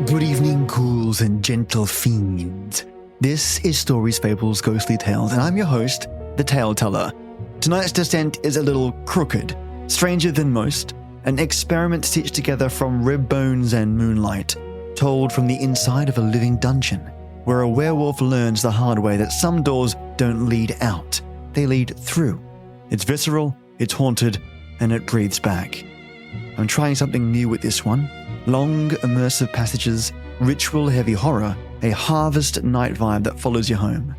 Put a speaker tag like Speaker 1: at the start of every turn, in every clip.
Speaker 1: Good evening, ghouls and gentle fiends. This is Stories, Fables, Ghostly Tales, and I'm your host, the Tale Teller. Tonight's descent is a little crooked, stranger than most, an experiment stitched together from rib bones and moonlight, told from the inside of a living dungeon, where a werewolf learns the hard way that some doors don't lead out, they lead through. It's visceral, it's haunted, and it breathes back. I'm trying something new with this one. Long, immersive passages, ritual-heavy horror, a harvest night vibe that follows you home.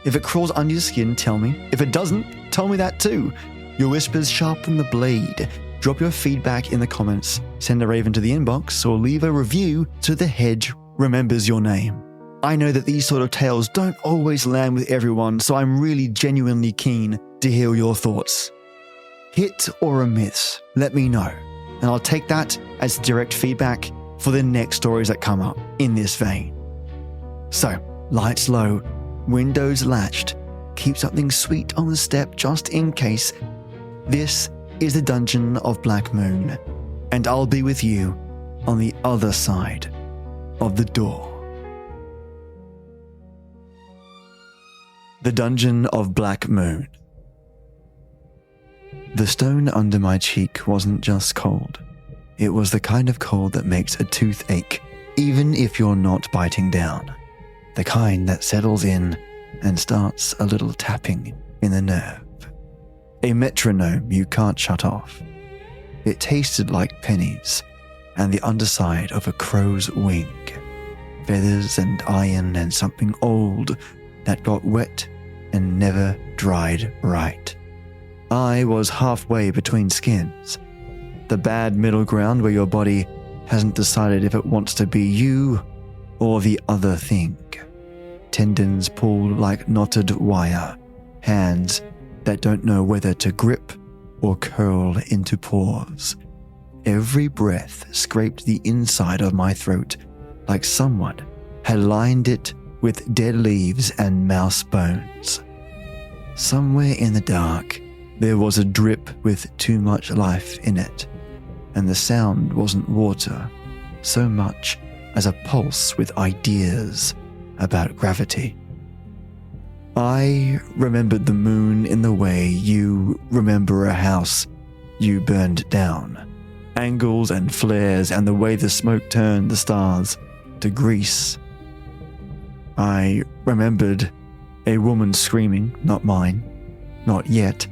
Speaker 1: If it crawls under your skin, tell me. If it doesn't, tell me that too. Your whispers sharpen the blade. Drop your feedback in the comments, send a raven to the inbox, or leave a review so the hedge remembers your name. I know that these sort of tales don't always land with everyone, so I'm really genuinely keen to hear your thoughts. Hit or a miss, let me know, and I'll take that as direct feedback for the next stories that come up in this vein. So, lights low, windows latched, keep something sweet on the step just in case. This is the Dungeon of Black Moon, and I'll be with you on the other side of the door. The Dungeon of Black Moon. The stone under my cheek wasn't just cold. It was the kind of cold that makes a tooth ache, even if you're not biting down. The kind that settles in and starts a little tapping in the nerve. A metronome you can't shut off. It tasted like pennies and the underside of a crow's wing. Feathers and iron and something old that got wet and never dried right. I was halfway between skins. The bad middle ground where your body hasn't decided if it wants to be you or the other thing. Tendons pulled like knotted wire. Hands that don't know whether to grip or curl into paws. Every breath scraped the inside of my throat like someone had lined it with dead leaves and mouse bones. Somewhere in the dark, there was a drip with too much life in it, and the sound wasn't water so much as a pulse with ideas about gravity. I remembered the moon in the way you remember a house you burned down. Angles and flares and the way the smoke turned the stars to grease. I remembered a woman screaming, not mine, not yet,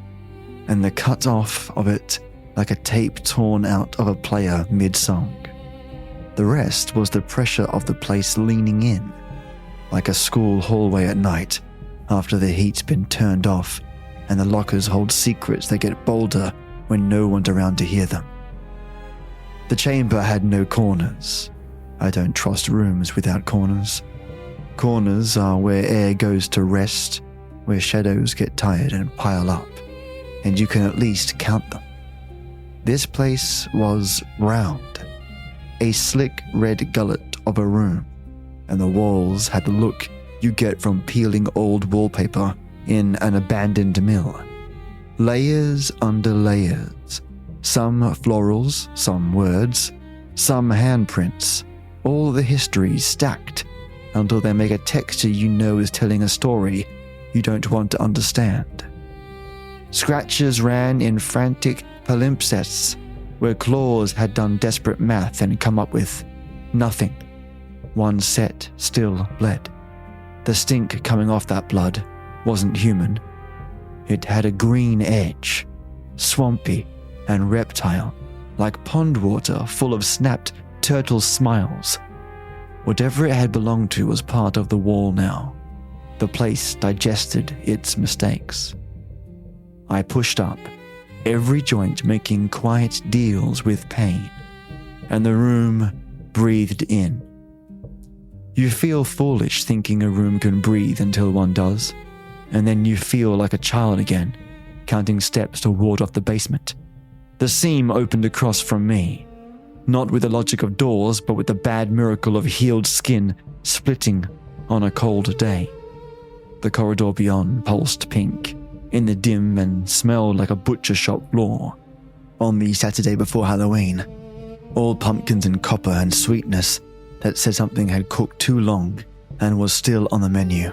Speaker 1: and the cut off of it like a tape torn out of a player mid-song. The rest was the pressure of the place leaning in, like a school hallway at night after the heat's been turned off and the lockers hold secrets that get bolder when no one's around to hear them. The chamber had no corners. I don't trust rooms without corners. Corners are where air goes to rest, where shadows get tired and pile up, and you can at least count them. This place was round, a slick red gullet of a room, and the walls had the look you get from peeling old wallpaper in an abandoned mill. Layers under layers, some florals, some words, some handprints, all the histories stacked until they make a texture you know is telling a story you don't want to understand. Scratches ran in frantic palimpsests where claws had done desperate math and come up with nothing. One set still bled. The stink coming off that blood wasn't human. It had a green edge, swampy and reptile, like pond water full of snapped turtle smiles. Whatever it had belonged to was part of the wall now. The place digested its mistakes. I pushed up, every joint making quiet deals with pain, and the room breathed in. You feel foolish thinking a room can breathe until one does, and then you feel like a child again, counting steps to ward off the basement. The seam opened across from me, not with the logic of doors, but with the bad miracle of healed skin splitting on a cold day. The corridor beyond pulsed pink in the dim and smelled like a butcher shop floor on the Saturday before Halloween. All pumpkins and copper and sweetness that said something had cooked too long and was still on the menu.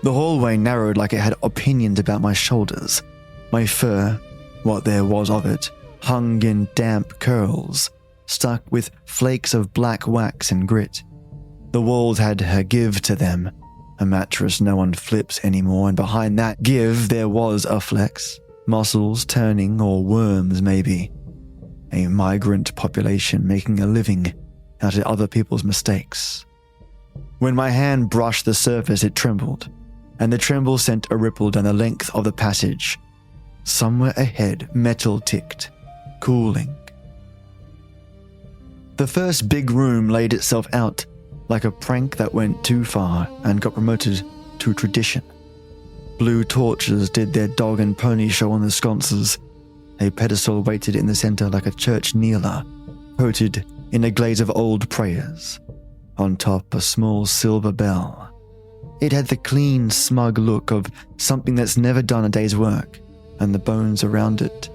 Speaker 1: The hallway narrowed like it had opinions about my shoulders. My fur, what there was of it, hung in damp curls, stuck with flakes of black wax and grit. The walls had a give to them, a mattress no one flips anymore, and behind that give there was a flex, muscles turning or worms maybe. A migrant population making a living out of other people's mistakes. When my hand brushed the surface, it trembled, and the tremble sent a ripple down the length of the passage. Somewhere ahead, metal ticked, cooling. The first big room laid itself out like a prank that went too far and got promoted to tradition. Blue torches did their dog and pony show on the sconces. A pedestal waited in the center like a church kneeler, coated in a glaze of old prayers. On top, a small silver bell. It had the clean, smug look of something that's never done a day's work, and the bones around it,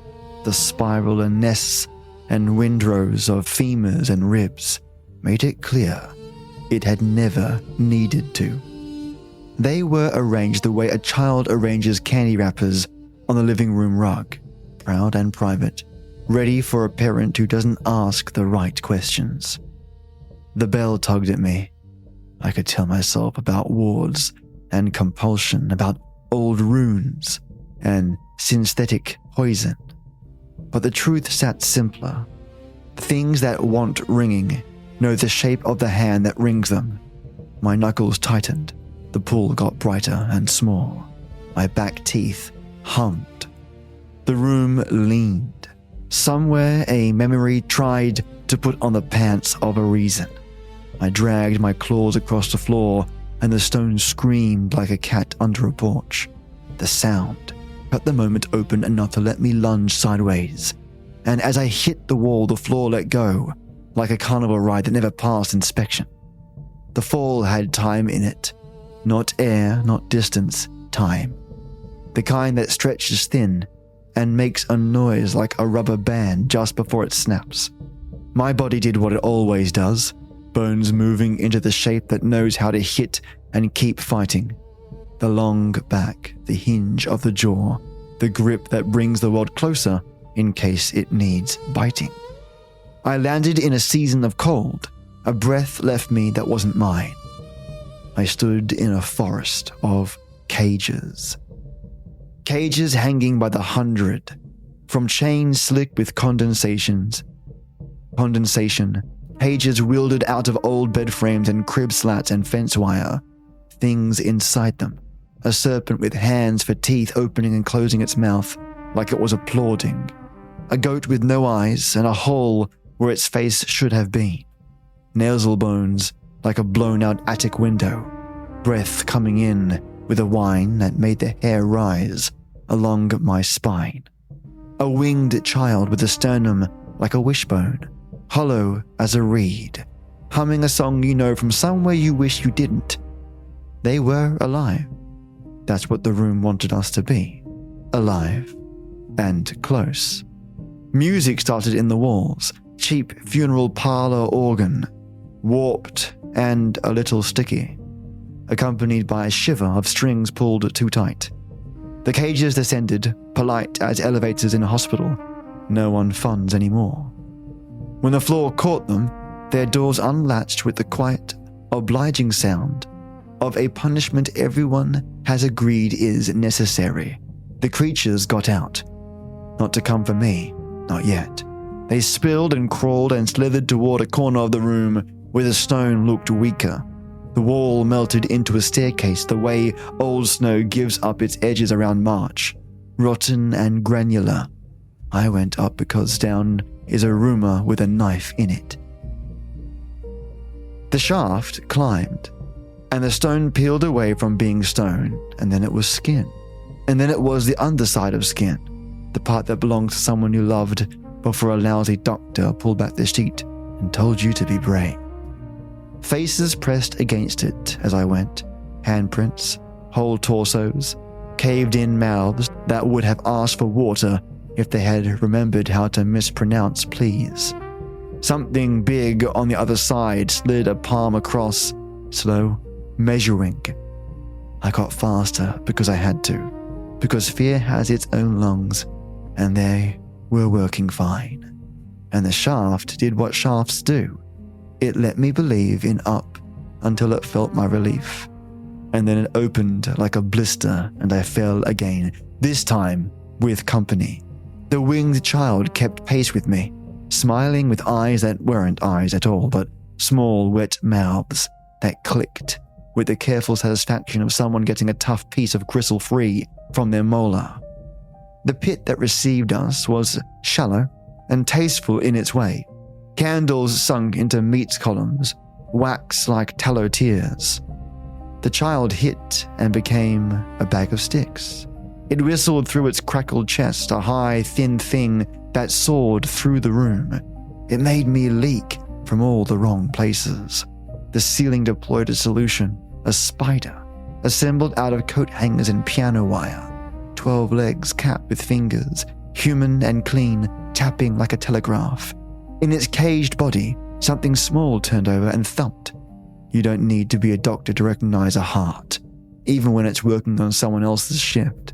Speaker 1: the spiral and nests and windrows of femurs and ribs, made it clear it had never needed to. They were arranged the way a child arranges candy wrappers on the living room rug, proud and private, ready for a parent who doesn't ask the right questions. The bell tugged at me. I could tell myself about wards and compulsion, about old runes and synthetic poison. But the truth sat simpler. Things that want ringing know the shape of the hand that rings them. My knuckles tightened. The pull got brighter and small. My back teeth hummed. The room leaned. Somewhere a memory tried to put on the pants of a reason. I dragged my claws across the floor, and the stone screamed like a cat under a porch. The sound cut the moment open enough to let me lunge sideways, and as I hit the wall, the floor let go, like a carnival ride that never passed inspection. The fall had time in it. Not air, not distance, time. The kind that stretches thin and makes a noise like a rubber band just before it snaps. My body did what it always does, bones moving into the shape that knows how to hit and keep fighting. The long back, the hinge of the jaw, the grip that brings the world closer in case it needs biting. I landed in a season of cold. A breath left me that wasn't mine. I stood in a forest of cages. Cages hanging by the 100, from chains slick with condensation, cages wielded out of old bed frames and crib slats and fence wire. Things inside them, a serpent with hands for teeth opening and closing its mouth like it was applauding, a goat with no eyes and a hole where its face should have been, nasal bones like a blown-out attic window, breath coming in with a whine that made the hair rise along my spine, a winged child with a sternum like a wishbone, hollow as a reed, humming a song you know from somewhere you wish you didn't. They were alive. That's what the room wanted us to be. Alive and close. Music started in the walls, cheap funeral parlor organ, warped and a little sticky, accompanied by a shiver of strings pulled too tight. The cages descended, polite as elevators in a hospital. No one funds anymore. When the floor caught them, their doors unlatched with the quiet, obliging sound of a punishment everyone has agreed is necessary. The creatures got out. Not to come for me, not yet. They spilled and crawled and slithered toward a corner of the room where the stone looked weaker. The wall melted into a staircase the way old snow gives up its edges around March, rotten and granular. I went up because down is a rumor with a knife in it. The shaft climbed, and the stone peeled away from being stone, and then it was skin. And then it was the underside of skin, the part that belonged to someone you loved before a lousy doctor pulled back the sheet and told you to be brave. Faces pressed against it as I went, handprints, whole torsos, caved-in mouths that would have asked for water if they had remembered how to mispronounce please. Something big on the other side slid a palm across, slow, measuring. I got faster because I had to, because fear has its own lungs, and they were working fine. And the shaft did what shafts do. It let me believe in up until it felt my relief. And then it opened like a blister and I fell again, this time with company. The winged child kept pace with me, smiling with eyes that weren't eyes at all, but small wet mouths that clicked with the careful satisfaction of someone getting a tough piece of gristle free from their molar. The pit that received us was shallow and tasteful in its way. Candles sunk into meat columns, wax like tallow tears. The child hit and became a bag of sticks. It whistled through its crackled chest, a high, thin thing that soared through the room. It made me leak from all the wrong places. The ceiling deployed a solution, a spider, assembled out of coat hangers and piano wire, 12 legs capped with fingers, human and clean, tapping like a telegraph. In its caged body, something small turned over and thumped. You don't need to be a doctor to recognize a heart, even when it's working on someone else's shift.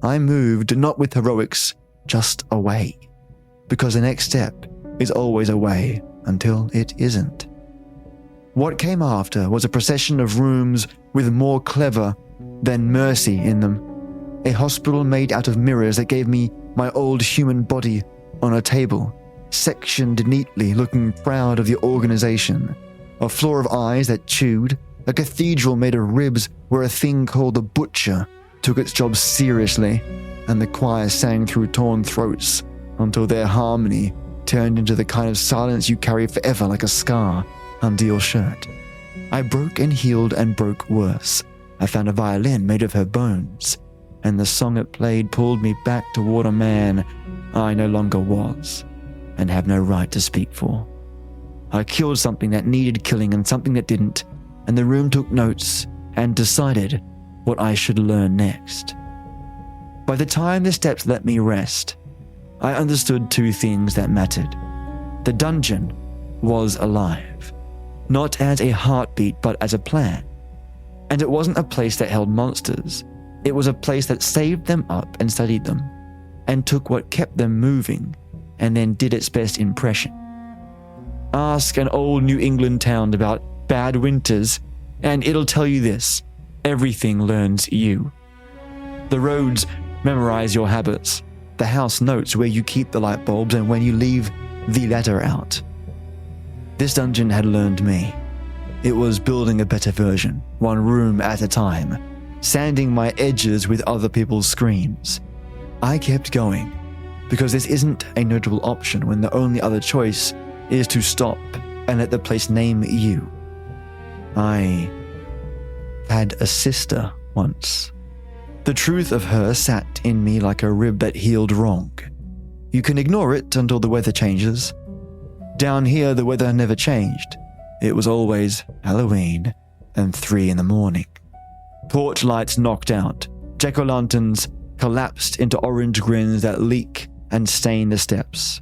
Speaker 1: I moved not with heroics, just away, because the next step is always away until it isn't. What came after was a procession of rooms with more clever than mercy in them. A hospital made out of mirrors that gave me my old human body on a table, sectioned neatly, looking proud of the organization. A floor of eyes that chewed, a cathedral made of ribs where a thing called the butcher took its job seriously, and the choir sang through torn throats until their harmony turned into the kind of silence you carry forever like a scar under your shirt. I broke and healed and broke worse. I found a violin made of her bones, and the song it played pulled me back toward a man I no longer was and have no right to speak for. I killed something that needed killing and something that didn't, and the room took notes and decided what I should learn next. By the time the steps let me rest, I understood two things that mattered. The dungeon was alive, not as a heartbeat but as a plan. And it wasn't a place that held monsters. It was a place that saved them up and studied them, and took what kept them moving and then did its best impression. Ask an old New England town about bad winters, and it'll tell you this: everything learns you. The roads memorize your habits. The house notes where you keep the light bulbs and when you leave the latter out. This dungeon had learned me. It was building a better version, one room at a time, sanding my edges with other people's screams. I kept going, because this isn't a notable option when the only other choice is to stop and let the place name you. I had a sister once. The truth of her sat in me like a rib that healed wrong. You can ignore it until the weather changes. Down here, the weather never changed. It was always Halloween and 3 a.m. Porch lights knocked out. Jack-o'-lanterns collapsed into orange grins that leak and stain the steps.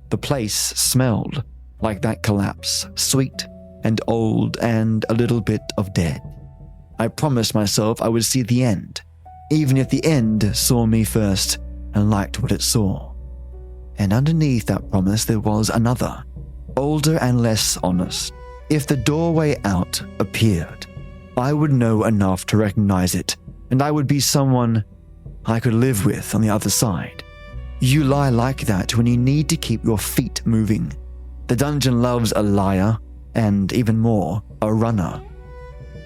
Speaker 1: The place smelled like that collapse, sweet and old and a little bit of dead. I promised myself I would see the end, even if the end saw me first and liked what it saw. And underneath that promise there was another, older and less honest. If the doorway out appeared, I would know enough to recognize it, and I would be someone I could live with on the other side. You lie like that when you need to keep your feet moving. The dungeon loves a liar, and even more, a runner.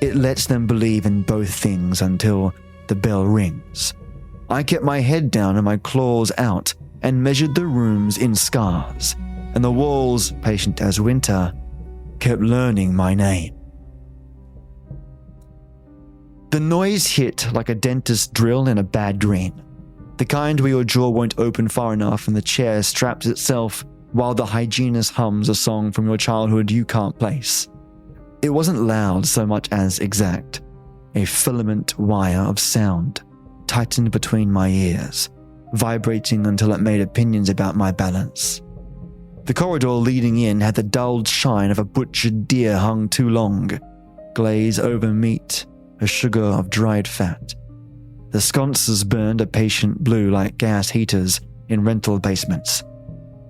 Speaker 1: It lets them believe in both things until the bell rings. I kept my head down and my claws out and measured the rooms in scars, and the walls, patient as winter, kept learning my name. The noise hit like a dentist's drill in a bad dream. The kind where your jaw won't open far enough and the chair straps itself while the hygienist hums a song from your childhood you can't place. It wasn't loud so much as exact, a filament wire of sound tightened between my ears, vibrating until it made opinions about my balance. The corridor leading in had the dulled shine of a butchered deer hung too long, glaze over meat, a sugar of dried fat. The sconces burned a patient blue like gas heaters in rental basements.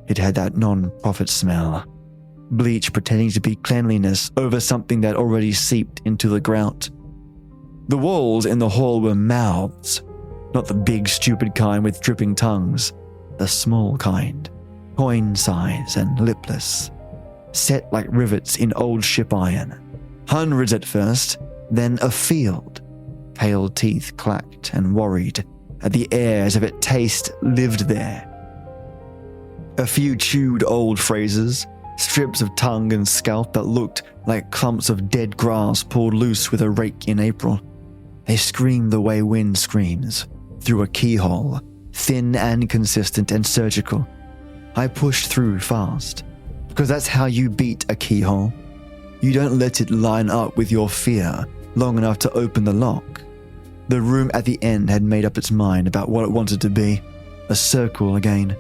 Speaker 1: It had that non-profit smell. Bleach pretending to be cleanliness over something that already seeped into the grout. The walls in the hall were mouths, not the big stupid kind with dripping tongues, the small kind, coin size and lipless, set like rivets in old ship iron. Hundreds at first, then a field. Pale teeth clacked and worried at the air as if its taste lived there. A few chewed old phrases, strips of tongue and scalp that looked like clumps of dead grass pulled loose with a rake in April. They screamed the way wind screams, through a keyhole, thin and consistent and surgical. I pushed through fast, because that's how you beat a keyhole. You don't let it line up with your fear long enough to open the lock. The room at the end had made up its mind about what it wanted to be, a circle again.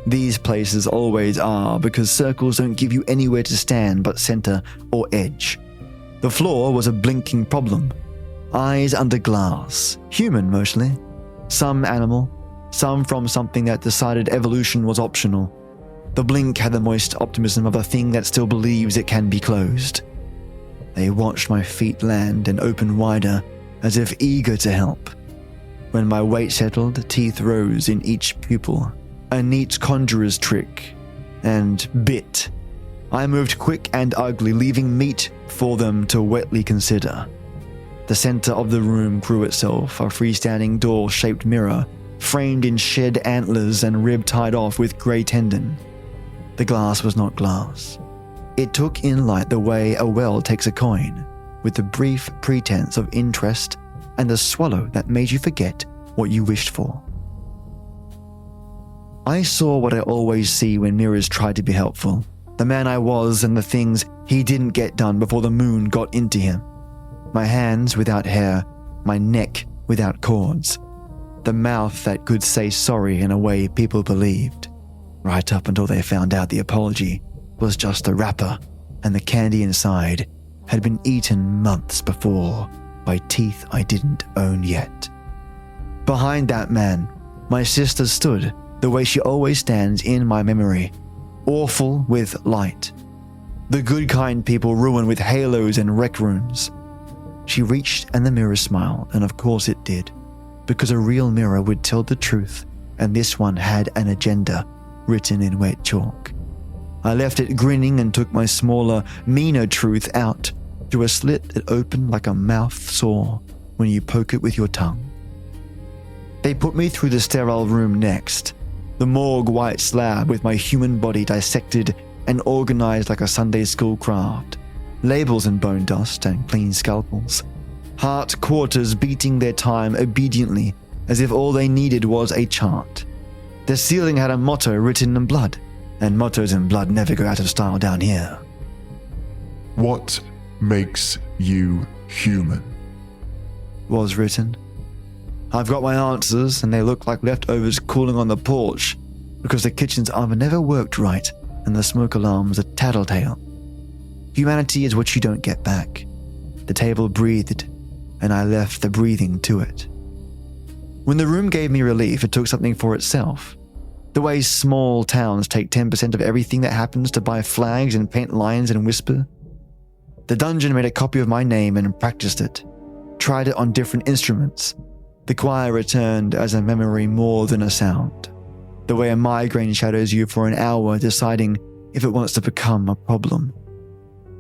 Speaker 1: These places always are, because circles don't give you anywhere to stand but center or edge. The floor was a blinking problem. Eyes under glass, human mostly. Some animal, some from something that decided evolution was optional. The blink had the moist optimism of a thing that still believes it can be closed. They watched my feet land and open wider, as if eager to help. When my weight settled, teeth rose in each pupil, a neat conjurer's trick, and bit. I moved quick and ugly, leaving meat for them to wetly consider. The center of the room grew itself, a freestanding door-shaped mirror, framed in shed antlers and rib tied off with grey tendon. The glass was not glass. It took in light the way a well takes a coin, with the brief pretense of interest and the swallow that made you forget what you wished for. I saw what I always see when mirrors try to be helpful, the man I was and the things he didn't get done before the moon got into him. My hands without hair, my neck without cords, the mouth that could say sorry in a way people believed, right up until they found out the apology was just a wrapper and the candy inside had been eaten months before by teeth I didn't own yet. Behind that man, my sister stood the way she always stands in my memory, awful with light. The good kind people ruin with halos and rec rooms. She reached and the mirror smiled, and of course it did, because a real mirror would tell the truth, and this one had an agenda written in wet chalk. I left it grinning and took my smaller, meaner truth out through a slit that opened like a mouth saw when you poke it with your tongue. They put me through the sterile room next, the morgue white slab with my human body dissected and organized like a Sunday school craft, labels and bone dust and clean scalpels, heart quarters beating their time obediently as if all they needed was a chart. The ceiling had a motto written in blood, and mottos in blood never go out of style down here.
Speaker 2: What makes you human?
Speaker 1: Was written. I've got my answers, and they look like leftovers cooling on the porch because the kitchen's oven never worked right and the smoke alarm's a tattletale. Humanity is what you don't get back. The table breathed, and I left the breathing to it. When the room gave me relief, it took something for itself. The way small towns take 10% of everything that happens to buy flags and paint lines and whisper. The dungeon made a copy of my name and practiced it, tried it on different instruments. The choir returned as a memory more than a sound. The way a migraine shadows you for an hour, deciding if it wants to become a problem.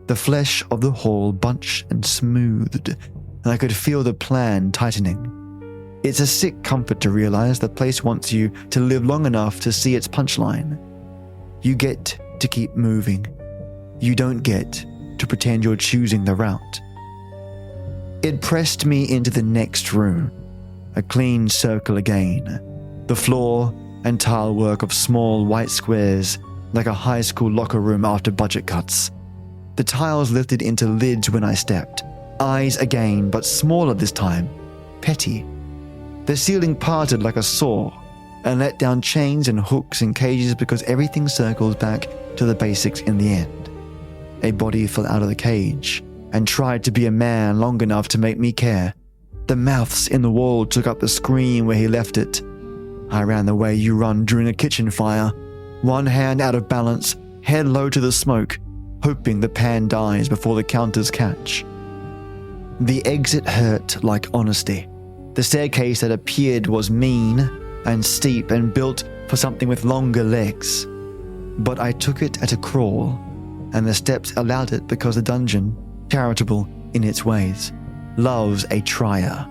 Speaker 1: The flesh of the hall bunched and smoothed, and I could feel the plan tightening. It's a sick comfort to realize the place wants you to live long enough to see its punchline. You get to keep moving. You don't get to pretend you're choosing the route. It pressed me into the next room, a clean circle again, the floor and tile work of small white squares like a high school locker room after budget cuts. The tiles lifted into lids when I stepped, eyes again, but smaller this time, petty. The ceiling parted like a saw and let down chains and hooks and cages because everything circles back to the basics in the end. A body fell out of the cage and tried to be a man long enough to make me care. The mouths in the wall took up the screen where he left it. I ran the way you run during a kitchen fire, one hand out of balance, head low to the smoke, hoping the pan dies before the counters catch. The exit hurt like honesty. The staircase that appeared was mean and steep and built for something with longer legs. But I took it at a crawl, and the steps allowed it because the dungeon, charitable in its ways, loves a trier.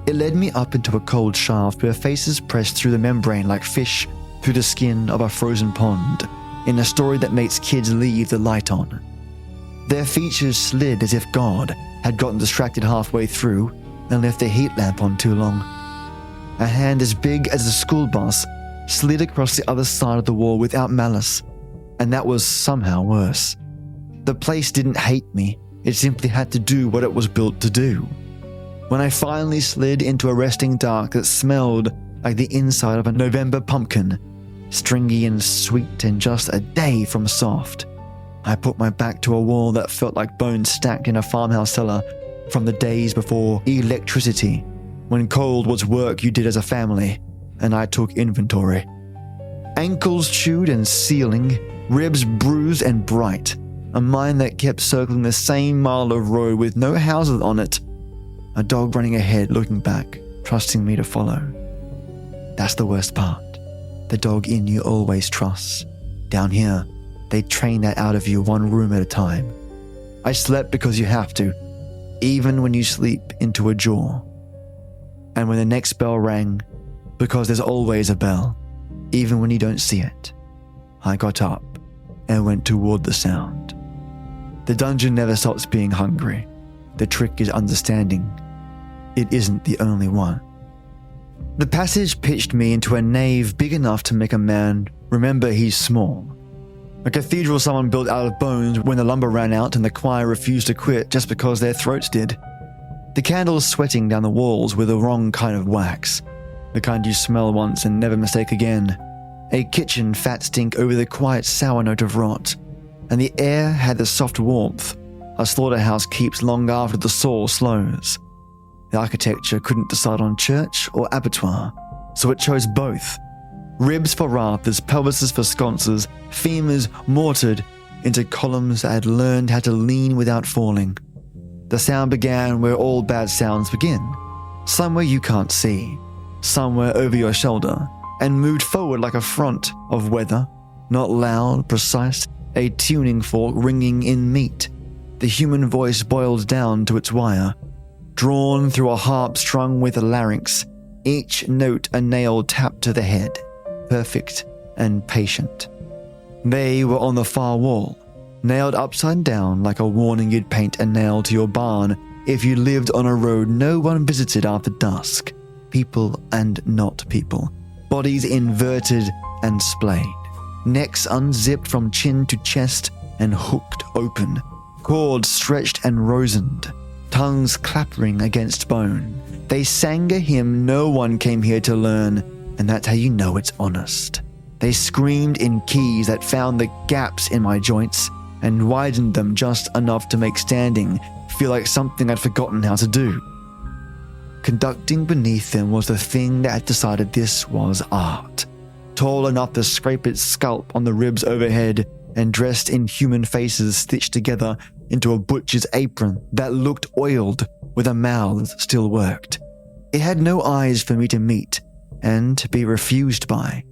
Speaker 1: It led me up into a cold shaft where faces pressed through the membrane like fish through the skin of a frozen pond, in a story that makes kids leave the light on. Their features slid as if God had gotten distracted halfway through and left the heat lamp on too long. A hand as big as a school bus slid across the other side of the wall without malice, and that was somehow worse. The place didn't hate me, it simply had to do what it was built to do. When I finally slid into a resting dark that smelled like the inside of a November pumpkin, stringy and sweet and just a day from soft, I put my back to a wall that felt like bones stacked in a farmhouse cellar from the days before electricity, when cold was work you did as a family, and I took inventory. Ankles chewed and sealing, ribs bruised and bright, a mind that kept circling the same mile of road with no houses on it, a dog running ahead looking back, trusting me to follow. That's the worst part. The dog in you always trusts. Down here, they train that out of you one room at a time. I slept because you have to, even when you sleep into a jaw. And when the next bell rang, because there's always a bell, even when you don't see it, I got up and went toward the sound. The dungeon never stops being hungry. The trick is understanding it isn't the only one. The passage pitched me into a nave big enough to make a man remember he's small. A cathedral someone built out of bones when the lumber ran out and the choir refused to quit just because their throats did. The candles sweating down the walls were the wrong kind of wax, the kind you smell once and never mistake again. A kitchen fat stink over the quiet sour note of rot, and the air had the soft warmth a slaughterhouse keeps long after the soul slows. The architecture couldn't decide on church or abattoir, so it chose both. Ribs for rafters, pelvises for sconces, femurs mortared into columns that had learned how to lean without falling. The sound began where all bad sounds begin, somewhere you can't see, somewhere over your shoulder, and moved forward like a front of weather, not loud, precise, a tuning fork ringing in meat. The human voice boiled down to its wire, drawn through a harp strung with a larynx, each note a nail tapped to the head, perfect and patient. They were on the far wall, nailed upside down like a warning you'd paint a nail to your barn if you lived on a road no one visited after dusk. People and not people, bodies inverted and splayed, necks unzipped from chin to chest and hooked open, cords stretched and rosined, tongues clappering against bone. They sang a hymn no one came here to learn, and that's how you know it's honest. They screamed in keys that found the gaps in my joints and widened them just enough to make standing feel like something I'd forgotten how to do. Conducting beneath them was the thing that had decided this was art, tall enough to scrape its scalp on the ribs overhead and dressed in human faces stitched together into a butcher's apron that looked oiled with a mouth that still worked. It had no eyes for me to meet and be refused by,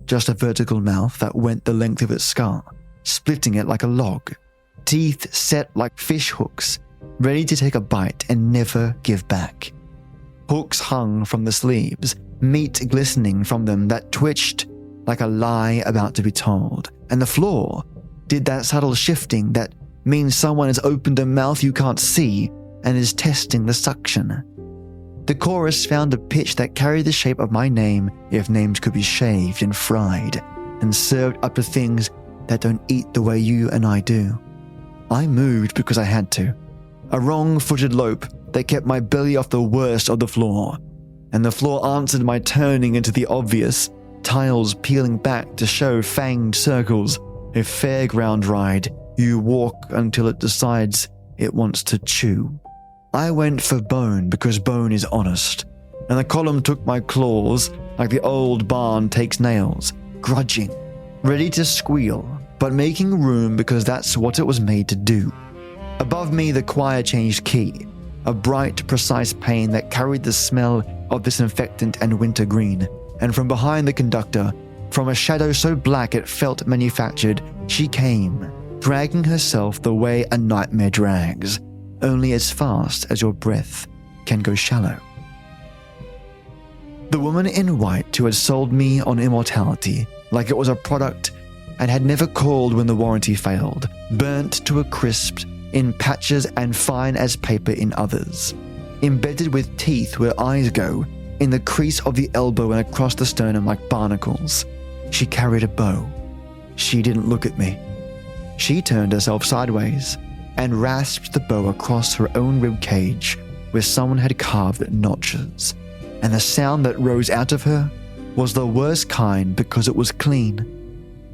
Speaker 1: just a vertical mouth that went the length of its skull, splitting it like a log, teeth set like fish hooks, ready to take a bite and never give back. Hooks hung from the sleeves, meat glistening from them that twitched like a lie about to be told, and the floor did that subtle shifting that means someone has opened a mouth you can't see and is testing the suction. The chorus found a pitch that carried the shape of my name if names could be shaved and fried and served up to things that don't eat the way you and I do. I moved because I had to. A wrong-footed lope that kept my belly off the worst of the floor, and the floor answered my turning into the obvious, tiles peeling back to show fanged circles A fairground ride, you walk until it decides it wants to chew. I went for Bone because Bone is honest, and the column took my claws like the old barn takes nails, grudging, ready to squeal, but making room because that's what it was made to do. Above me, the choir changed key, a bright, precise pain that carried the smell of disinfectant and wintergreen, and from behind the conductor, from a shadow so black it felt manufactured, she came, dragging herself the way a nightmare drags, only as fast as your breath can go shallow. The woman in white who had sold me on immortality like it was a product and had never called when the warranty failed, burnt to a crisp in patches and fine as paper in others, embedded with teeth where eyes go, in the crease of the elbow and across the sternum like barnacles. She carried a bow. She didn't look at me. She turned herself sideways and rasped the bow across her own rib cage where someone had carved notches, and the sound that rose out of her was the worst kind because it was clean.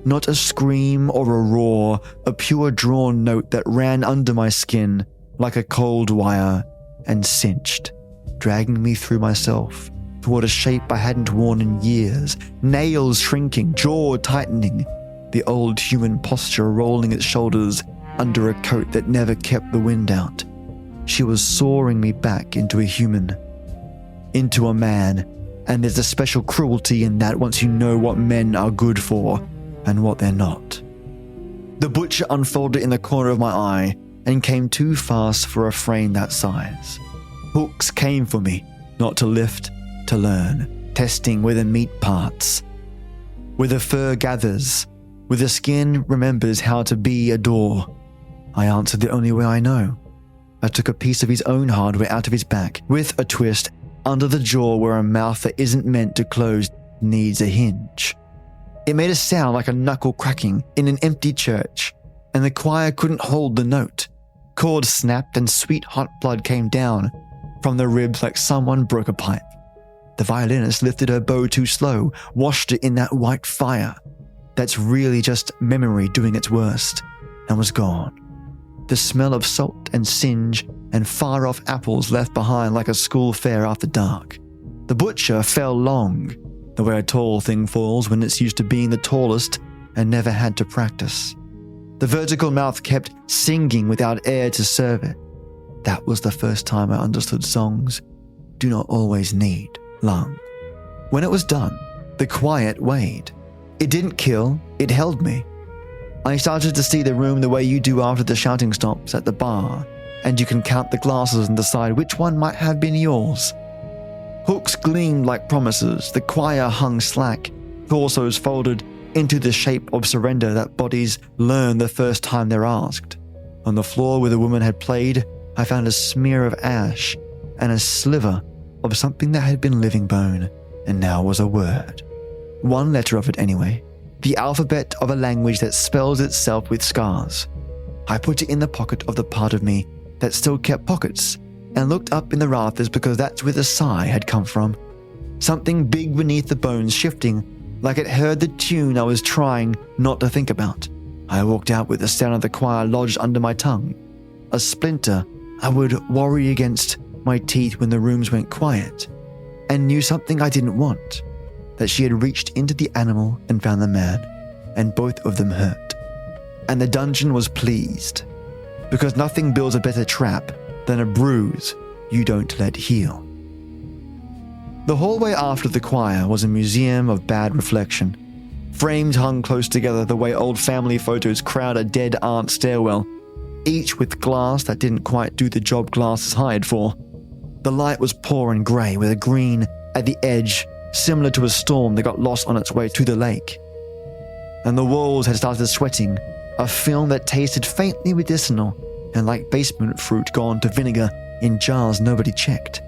Speaker 1: Not a scream or a roar, a pure drawn note that ran under my skin like a cold wire and cinched, dragging me through myself toward a shape I hadn't worn in years, nails shrinking, jaw tightening, the old human posture rolling its shoulders under a coat that never kept the wind out. She was soaring me back into a human, into a man, and there's a special cruelty in that once you know what men are good for and what they're not. The butcher unfolded in the corner of my eye and came too fast for a frame that size. Hooks came for me, not to lift, to learn, testing where the meat parts, where the fur gathers, where the skin remembers how to be a door. I answered the only way I know. I took a piece of his own hardware out of his back, with a twist, under the jaw where a mouth that isn't meant to close needs a hinge. It made a sound like a knuckle cracking in an empty church, and the choir couldn't hold the note. Chords snapped and sweet hot blood came down from the ribs like someone broke a pipe. The violinist lifted her bow too slow, washed it in that white fire that's really just memory doing its worst, and was gone. The smell of salt and singe and far-off apples left behind like a school fair after dark. The butcher fell long, the way a tall thing falls when it's used to being the tallest and never had to practice. The vertical mouth kept singing without air to serve it. That was the first time I understood songs do not always need lung. When it was done, the quiet weighed. It didn't kill, it held me. I started to see the room the way you do after the shouting stops at the bar, and you can count the glasses and decide which one might have been yours. Hooks gleamed like promises, the choir hung slack, torsos folded into the shape of surrender that bodies learn the first time they're asked. On the floor where the woman had played, I found a smear of ash and a sliver of something that had been living bone, and now was a word. One letter of it anyway, the alphabet of a language that spells itself with scars. I put it in the pocket of the part of me that still kept pockets, and looked up in the rafters because that's where the sigh had come from. Something big beneath the bones shifting, like it heard the tune I was trying not to think about. I walked out with the sound of the choir lodged under my tongue. A splinter I would worry against my teeth when the rooms went quiet, and knew something I didn't want, that she had reached into the animal and found the man, and both of them hurt. And the dungeon was pleased, because nothing builds a better trap than a bruise you don't let heal. The hallway after the choir was a museum of bad reflection. Frames hung close together the way old family photos crowd a dead aunt's stairwell, each with glass that didn't quite do the job glass is hired for. The light was poor and grey with a green at the edge, similar to a storm that got lost on its way to the lake. And the walls had started sweating, a film that tasted faintly medicinal and like basement fruit gone to vinegar in jars nobody checked.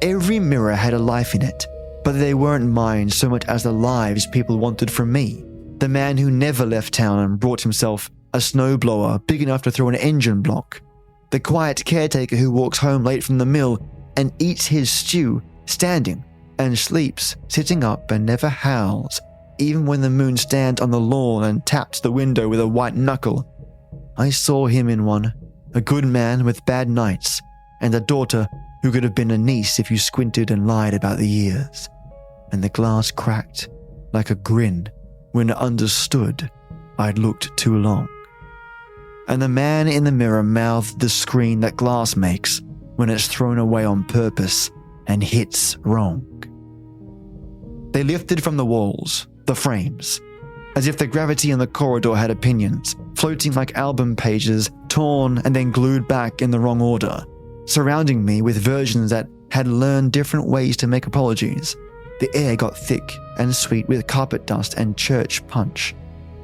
Speaker 1: Every mirror had a life in it, but they weren't mine so much as the lives people wanted from me. The man who never left town and brought himself a snowblower big enough to throw an engine block. The quiet caretaker who walks home late from the mill and eats his stew standing and sleeps sitting up and never howls even when the moon stands on the lawn and taps the window with a white knuckle. I saw him in one, a good man with bad nights, and a daughter who could have been a niece if you squinted and lied about the years. And the glass cracked like a grin when it understood I'd looked too long. And the man in the mirror mouthed the scream that glass makes when it's thrown away on purpose and hits wrong. They lifted from the walls, the frames, as if the gravity in the corridor had opinions, floating like album pages, torn and then glued back in the wrong order, surrounding me with versions that had learned different ways to make apologies. The air got thick and sweet with carpet dust and church punch,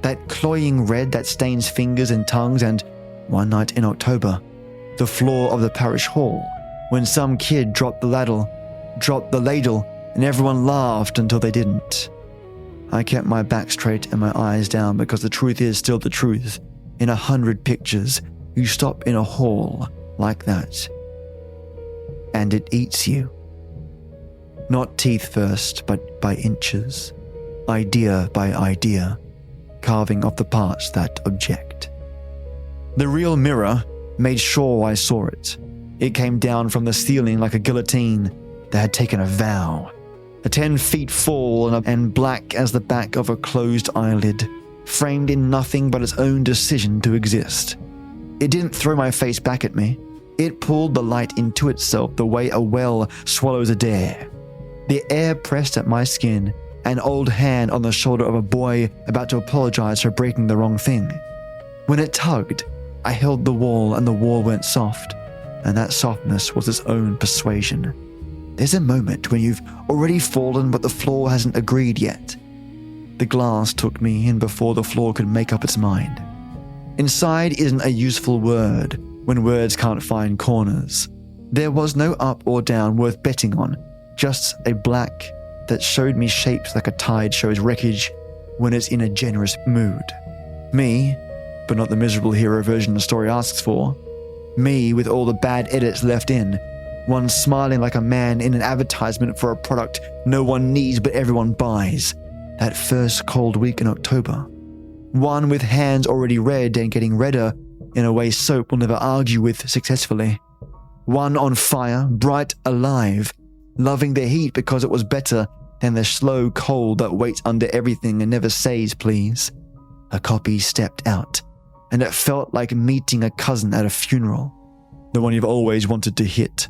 Speaker 1: that cloying red that stains fingers and tongues, and one night in October, the floor of the parish hall, when some kid dropped the ladle, and everyone laughed until they didn't. I kept my back straight and my eyes down because the truth is still the truth. In 100 pictures, you stop in a hall like that, and it eats you. Not teeth first, but by inches, idea by idea, carving off the parts that object. The real mirror made sure I saw it. It came down from the ceiling like a guillotine that had taken a vow. A 10-foot fall and black as the back of a closed eyelid, framed in nothing but its own decision to exist. It didn't throw my face back at me. It pulled the light into itself the way a well swallows a dare. The air pressed at my skin, an old hand on the shoulder of a boy about to apologize for breaking the wrong thing. When it tugged, I held the wall and the wall went soft, and that softness was its own persuasion. There's a moment when you've already fallen but the floor hasn't agreed yet. The glass took me in before the floor could make up its mind. Inside isn't a useful word when words can't find corners. There was no up or down worth betting on, just a black that showed me shapes like a tide shows wreckage when it's in a generous mood. Me, but not the miserable hero version the story asks for. Me with all the bad edits left in. One smiling like a man in an advertisement for a product no one needs but everyone buys. That first cold week in October. One with hands already red and getting redder in a way soap will never argue with successfully. One on fire, bright, alive, loving the heat because it was better than the slow cold that waits under everything and never says please. A copy stepped out, and it felt like meeting a cousin at a funeral, the one you've always wanted to hit.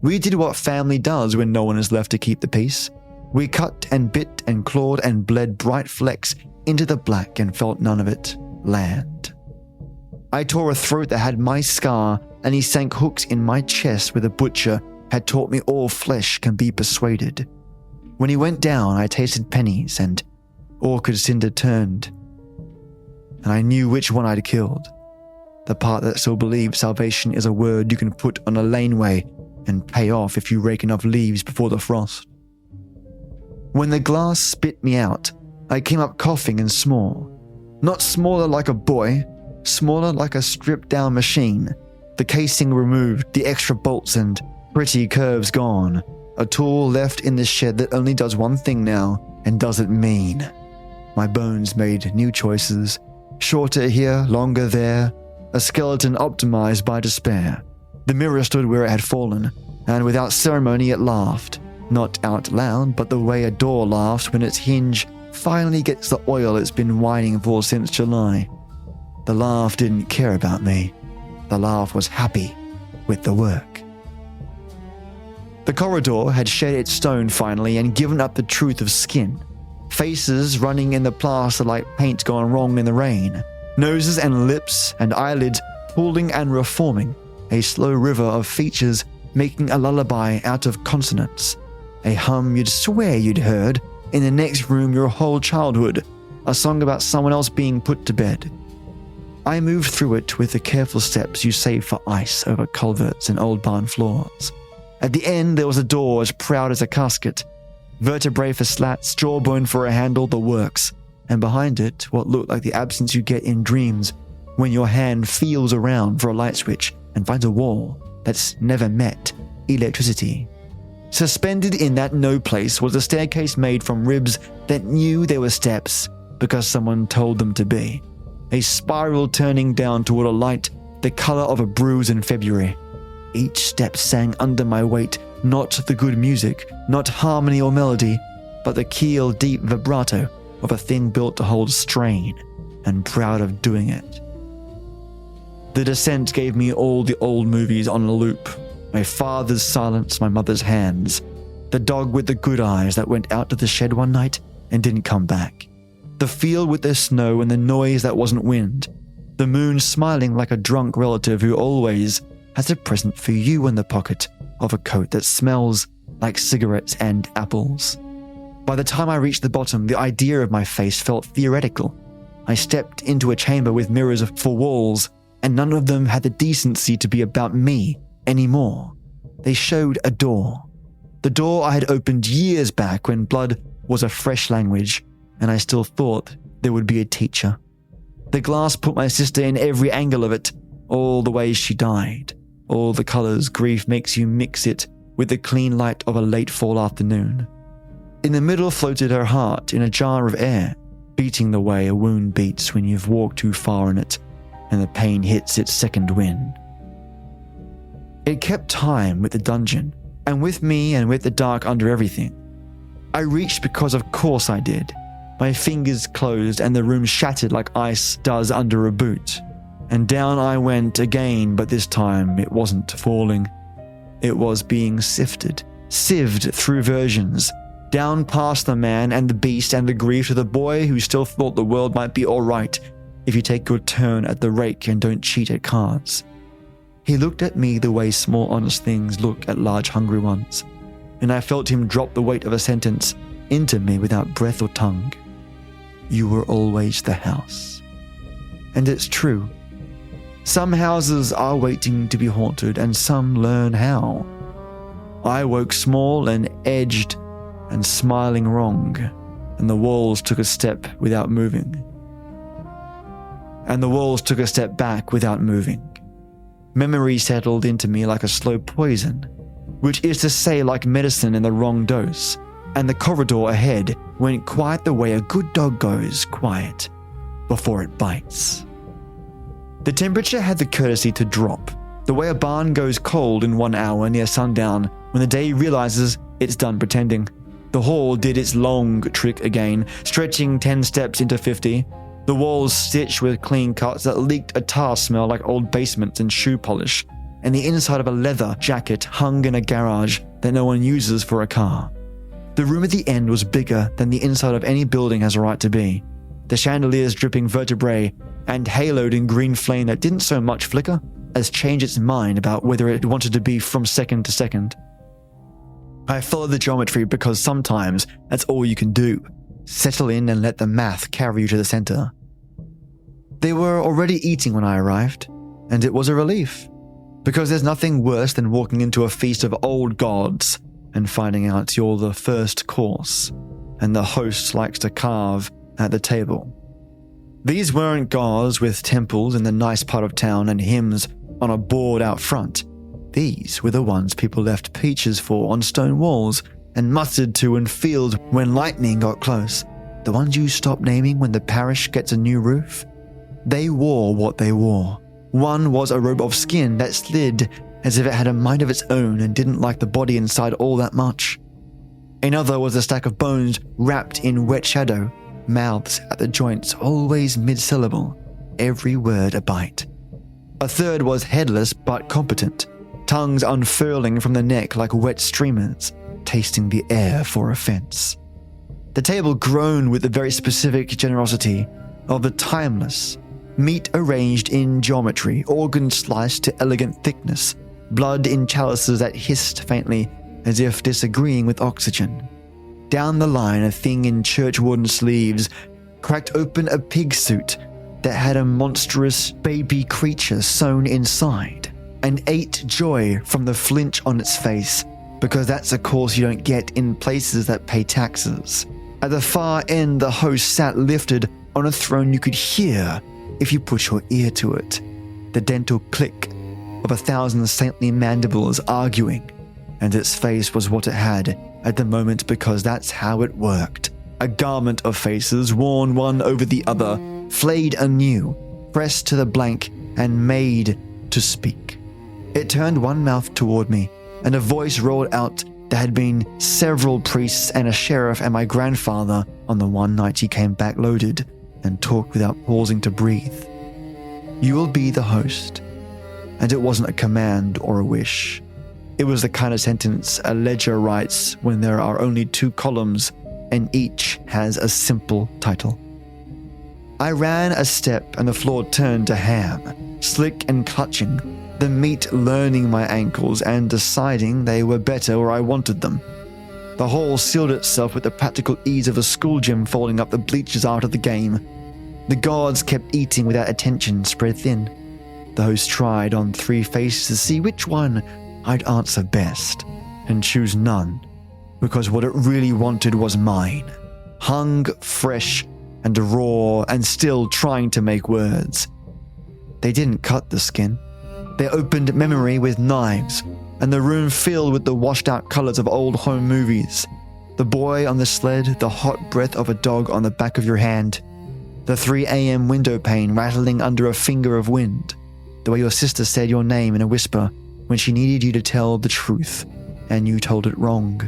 Speaker 1: We did what family does when no one is left to keep the peace. We cut and bit and clawed and bled bright flecks into the black and felt none of it land. I tore a throat that had my scar, and he sank hooks in my chest where the butcher had taught me all flesh can be persuaded. When he went down, I tasted pennies, and orchid cinder turned, and I knew which one I'd killed. The part that still believes salvation is a word you can put on a laneway and pay off if you rake enough leaves before the frost. When the glass spit me out, I came up coughing and small. Not smaller like a boy, smaller like a stripped-down machine. The casing removed, the extra bolts and pretty curves gone. A tool left in the shed that only does one thing now and does it mean. My bones made new choices. Shorter here, longer there. A skeleton optimized by despair. The mirror stood where it had fallen, and without ceremony it laughed. Not out loud, but the way a door laughs when its hinge finally gets the oil it's been whining for since July. The laugh didn't care about me. The laugh was happy with the work. The corridor had shed its stone finally and given up the truth of skin. Faces running in the plaster like paint gone wrong in the rain. Noses and lips and eyelids pooling and reforming. A slow river of features making a lullaby out of consonants. A hum you'd swear you'd heard in the next room your whole childhood. A song about someone else being put to bed. I moved through it with the careful steps you save for ice over culverts and old barn floors. At the end there was a door as proud as a casket. Vertebrae for slats, jawbone for a handle, the works. And behind it, what looked like the absence you get in dreams when your hand feels around for a light switch and finds a wall that's never met electricity. Suspended in that no place was a staircase made from ribs that knew there were steps because someone told them to be. A spiral turning down toward a light the color of a bruise in February. Each step sang under my weight, not the good music, not harmony or melody, but the keel deep vibrato of a thing built to hold strain and proud of doing it. The descent gave me all the old movies on a loop. My father's silence, my mother's hands, the dog with the good eyes that went out to the shed one night and didn't come back, the field with the snow and the noise that wasn't wind, the moon smiling like a drunk relative who always has a present for you in the pocket of a coat that smells like cigarettes and apples. By the time I reached the bottom, the idea of my face felt theoretical. I stepped into a chamber with mirrors for walls, and none of them had the decency to be about me anymore. They showed a door. The door I had opened years back when blood was a fresh language, and I still thought there would be a teacher. The glass put my sister in every angle of it, all the ways she died, all the colors grief makes you mix it with the clean light of a late fall afternoon. In the middle floated her heart in a jar of air, beating the way a wound beats when you've walked too far in it and the pain hits its second wind. It kept time with the dungeon, and with me and with the dark under everything. I reached because of course I did. My fingers closed and the room shattered like ice does under a boot. And down I went again, but this time it wasn't falling. It was being sifted, sieved through versions, down past the man and the beast and the grief to the boy who still thought the world might be alright if you take your turn at the rake and don't cheat at cards. He looked at me the way small honest things look at large hungry ones, and I felt him drop the weight of a sentence into me without breath or tongue. You were always the house. And it's true. Some houses are waiting to be haunted, and some learn how. I woke small and edged and smiling wrong, and the walls took a step without moving. And the walls took a step back without moving. Memory settled into me like a slow poison, which is to say like medicine in the wrong dose, and the corridor ahead went quiet the way a good dog goes quiet before it bites. The temperature had the courtesy to drop, the way a barn goes cold in 1 hour near sundown when the day realizes it's done pretending. The hall did its long trick again, stretching 10 steps into 50, the walls stitched with clean cuts that leaked a tar smell like old basements and shoe polish, and the inside of a leather jacket hung in a garage that no one uses for a car. The room at the end was bigger than the inside of any building has a right to be, the chandeliers dripping vertebrae and haloed in green flame that didn't so much flicker as change its mind about whether it wanted to be from second to second. I followed the geometry because sometimes that's all you can do. Settle in and let the math carry you to the center. They were already eating when I arrived, and it was a relief, because there's nothing worse than walking into a feast of old gods and finding out you're the first course, and the host likes to carve at the table. These weren't gods with temples in the nice part of town and hymns on a board out front. These were the ones people left peaches for on stone walls and mustard to in fields when lightning got close. The ones you stop naming when the parish gets a new roof. They wore what they wore. One was a robe of skin that slid as if it had a mind of its own and didn't like the body inside all that much. Another was a stack of bones wrapped in wet shadow, mouths at the joints always mid-syllable, every word a bite. A third was headless but competent, tongues unfurling from the neck like wet streamers, tasting the air for offense. The table groaned with the very specific generosity of the timeless, meat arranged in geometry, organ sliced to elegant thickness, blood in chalices that hissed faintly as if disagreeing with oxygen. Down the line, a thing in churchwarden sleeves cracked open a pig suit that had a monstrous baby creature sewn inside, and ate joy from the flinch on its face, because that's a course you don't get in places that pay taxes. At the far end, the host sat lifted on a throne you could hear if you put your ear to it, the dental click of 1,000 saintly mandibles arguing, and its face was what it had at the moment because that's how it worked. A garment of faces worn one over the other, flayed anew, pressed to the blank, and made to speak. It turned one mouth toward me, and a voice rolled out. There had been several priests and a sheriff and my grandfather on the one night he came back loaded and talked without pausing to breathe. You will be the host. And it wasn't a command or a wish. It was the kind of sentence a ledger writes when there are only 2 columns and each has a simple title. I ran a step and the floor turned to ham, slick and clutching, the meat learning my ankles and deciding they were better where I wanted them. The hall sealed itself with the practical ease of a school gym folding up the bleachers after the game. The gods kept eating without attention spread thin. The host tried on 3 faces to see which one I'd answer best and choose none, because what it really wanted was mine, hung fresh and raw and still trying to make words. They didn't cut the skin. They opened memory with knives, and the room filled with the washed-out colors of old home movies. The boy on the sled, the hot breath of a dog on the back of your hand, the 3 a.m. window pane rattling under a finger of wind, the way your sister said your name in a whisper when she needed you to tell the truth, and you told it wrong.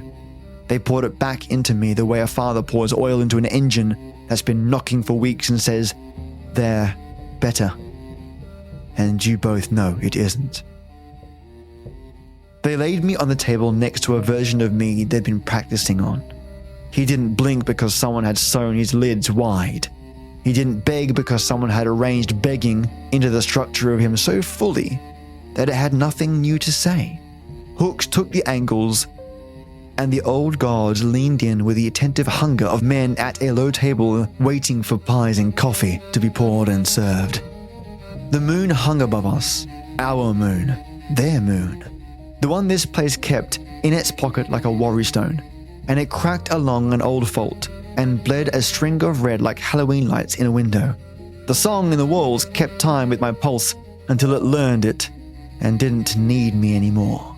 Speaker 1: They poured it back into me the way a father pours oil into an engine that's been knocking for weeks and says, "They're better." And you both know it isn't. They laid me on the table next to a version of me they'd been practicing on. He didn't blink because someone had sewn his lids wide. He didn't beg because someone had arranged begging into the structure of him so fully that it had nothing new to say. Hooks took the angles, and the old gods leaned in with the attentive hunger of men at a low table waiting for pies and coffee to be poured and served. The moon hung above us, our moon, their moon, the one this place kept in its pocket like a worry stone, and it cracked along an old fault and bled a string of red like Halloween lights in a window. The song in the walls kept time with my pulse until it learned it and didn't need me anymore.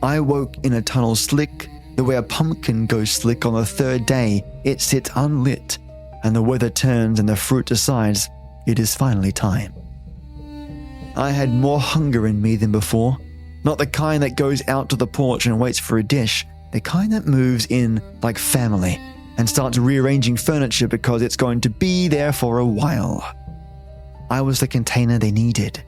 Speaker 1: I woke in a tunnel slick the way a pumpkin goes slick on the 3rd day it sits unlit and the weather turns and the fruit decides it is finally time. I had more hunger in me than before, not the kind that goes out to the porch and waits for a dish, the kind that moves in like family and starts rearranging furniture because it's going to be there for a while. I was the container they needed.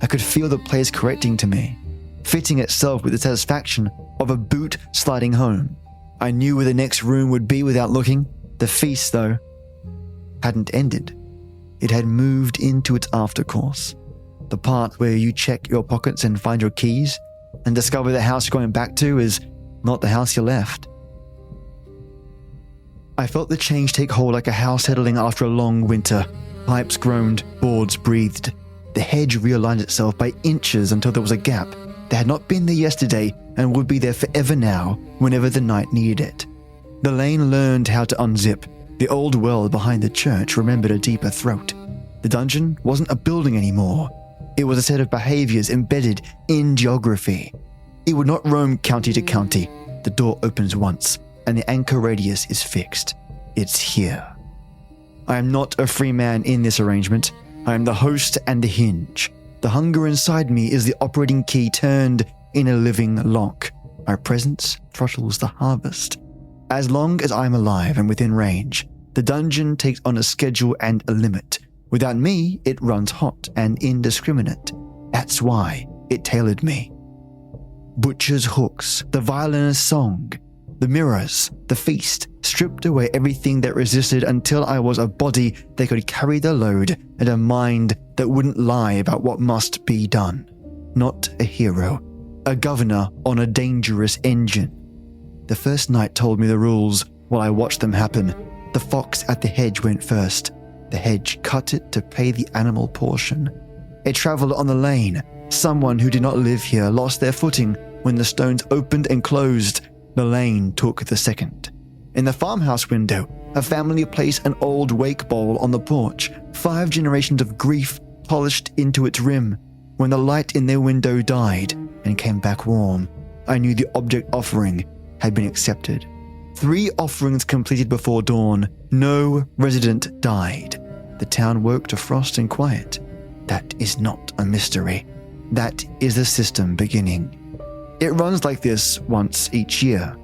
Speaker 1: I could feel the place correcting to me, fitting itself with the satisfaction of a boot sliding home. I knew where the next room would be without looking. The feast, though, hadn't ended. It had moved into its aftercourse, the part where you check your pockets and find your keys and discover the house you're going back to is not the house you left. I felt the change take hold like a house settling after a long winter. Pipes groaned, boards breathed. The hedge realigned itself by inches until there was a gap that had not been there yesterday and would be there forever now whenever the night needed it. The lane learned how to unzip. The old well behind the church remembered a deeper throat. The dungeon wasn't a building anymore. It was a set of behaviors embedded in geography. It would not roam county to county. The door opens once, and the anchor radius is fixed. It's here. I am not a free man in this arrangement. I am the host and the hinge. The hunger inside me is the operating key turned in a living lock. My presence throttles the harvest. As long as I'm alive and within range, the dungeon takes on a schedule and a limit. Without me, it runs hot and indiscriminate. That's why it tailored me. Butcher's hooks, the violinist's song, the mirrors, the feast, stripped away everything that resisted until I was a body that could carry the load and a mind that wouldn't lie about what must be done. Not a hero, a governor on a dangerous engine. The first night told me the rules while I watched them happen. The fox at the hedge went first. The hedge cut it to pay the animal portion. A traveler on the lane, someone who did not live here, lost their footing when the stones opened and closed. The lane took the second. In the farmhouse window, a family placed an old wake bowl on the porch, 5 generations of grief polished into its rim. When the light in their window died and came back warm, I knew the object offering had been accepted. 3 offerings completed before dawn. No resident died. The town woke to frost and quiet. That is not a mystery. That is the system beginning. It runs like this once each year.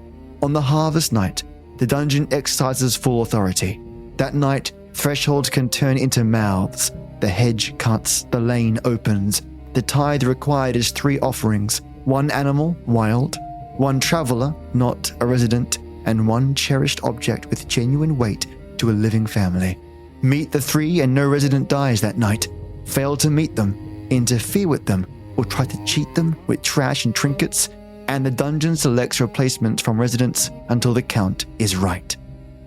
Speaker 1: On the harvest night, the dungeon exercises full authority. That night, thresholds can turn into mouths. The hedge cuts, the lane opens. The tithe required is 3 offerings. 1 animal, wild, 1 traveler, not a resident, and 1 cherished object with genuine weight to a living family. Meet the 3 and no resident dies that night. Fail to meet them, interfere with them, or try to cheat them with trash and trinkets, and the dungeon selects replacements from residents until the count is right.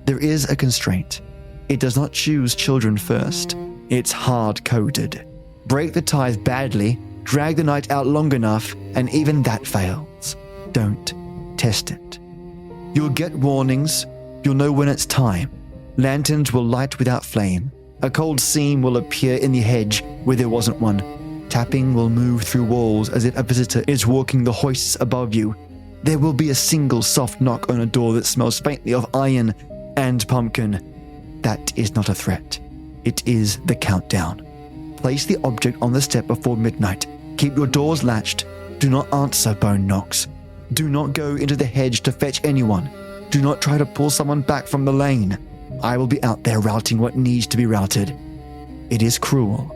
Speaker 1: There is a constraint. It does not choose children first. It's hard-coded. Break the tithe badly, drag the night out long enough, and even that fails. Don't test it. You'll get warnings. You'll know when it's time. Lanterns will light without flame. A cold seam will appear in the hedge where there wasn't one. Tapping will move through walls as if a visitor is walking the hoists above you. There will be a single soft knock on a door that smells faintly of iron and pumpkin. That is not a threat. It is the countdown. Place the object on the step before midnight. Keep your doors latched. Do not answer bone knocks. Do not go into the hedge to fetch anyone. Do not try to pull someone back from the lane. I will be out there routing what needs to be routed. It is cruel.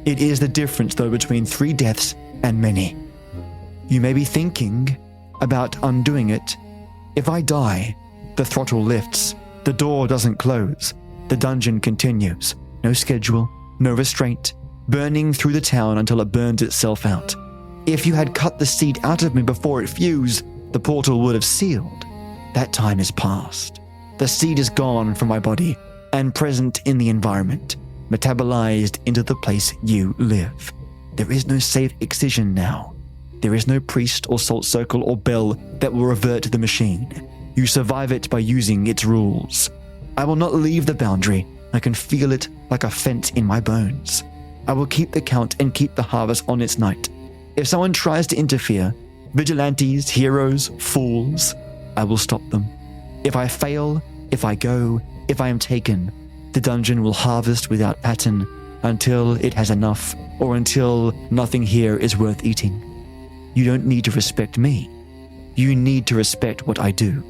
Speaker 1: It is the difference, though, between 3 deaths and many. You may be thinking about undoing it. If I die, the throttle lifts. The door doesn't close. The dungeon continues. No schedule, no restraint, burning through the town until it burns itself out. If you had cut the seed out of me before it fused, the portal would have sealed. That time is past. The seed is gone from my body and present in the environment, metabolized into the place you live. There is no safe excision now. There is no priest or salt circle or bell that will revert to the machine. You survive it by using its rules. I will not leave the boundary. I can feel it like a fence in my bones. I will keep the count and keep the harvest on its night. If someone tries to interfere, vigilantes, heroes, fools, I will stop them. If I fail, if I go, if I am taken, the dungeon will harvest without pattern until it has enough, or until nothing here is worth eating. You don't need to respect me. You need to respect what I do.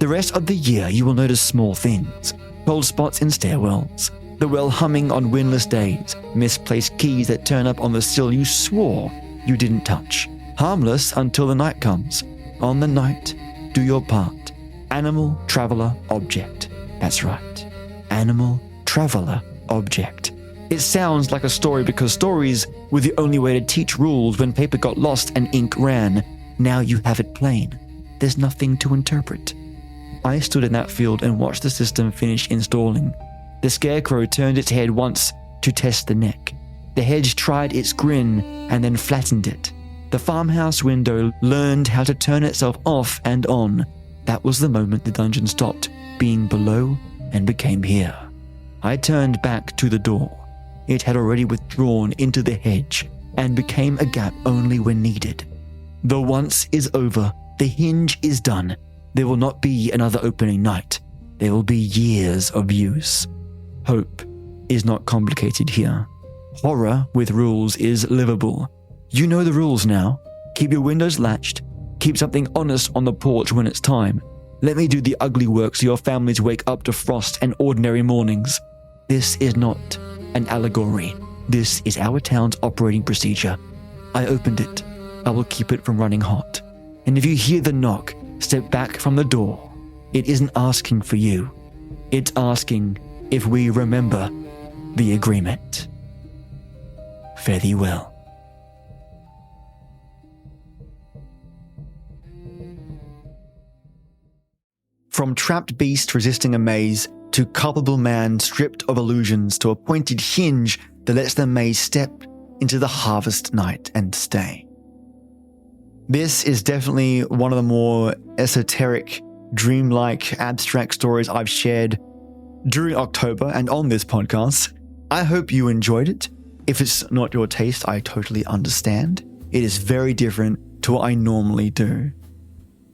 Speaker 1: The rest of the year you will notice small things. Cold spots in stairwells, the well humming on windless days, misplaced keys that turn up on the sill you swore you didn't touch. Harmless until the night comes. On the night, do your part. Animal, traveler, object. That's right. Animal, traveler, object. It sounds like a story because stories were the only way to teach rules when paper got lost and ink ran. Now you have it plain. There's nothing to interpret. I stood in that field and watched the system finish installing. The scarecrow turned its head once to test the neck. The hedge tried its grin and then flattened it. The farmhouse window learned how to turn itself off and on. That was the moment the dungeon stopped being below and became here. I turned back to the door. It had already withdrawn into the hedge and became a gap only when needed. The once is over. The hinge is done. There will not be another opening night. There will be years of use. Hope is not complicated here. Horror with rules is livable. You know the rules now. Keep your windows latched. Keep something honest on the porch when it's time. Let me do the ugly work so your families wake up to frost and ordinary mornings. This is not an allegory. This is our town's operating procedure. I opened it. I will keep it from running hot. And if you hear the knock, step back from the door. It isn't asking for you. It's asking if we remember the agreement. Fare thee well. From trapped beast resisting a maze to culpable man stripped of illusions to a pointed hinge that lets the maze step into the harvest night and stay. This is definitely one of the more esoteric, dreamlike, abstract stories I've shared during October and on this podcast. I hope you enjoyed it. If it's not your taste, I totally understand. It is very different to what I normally do.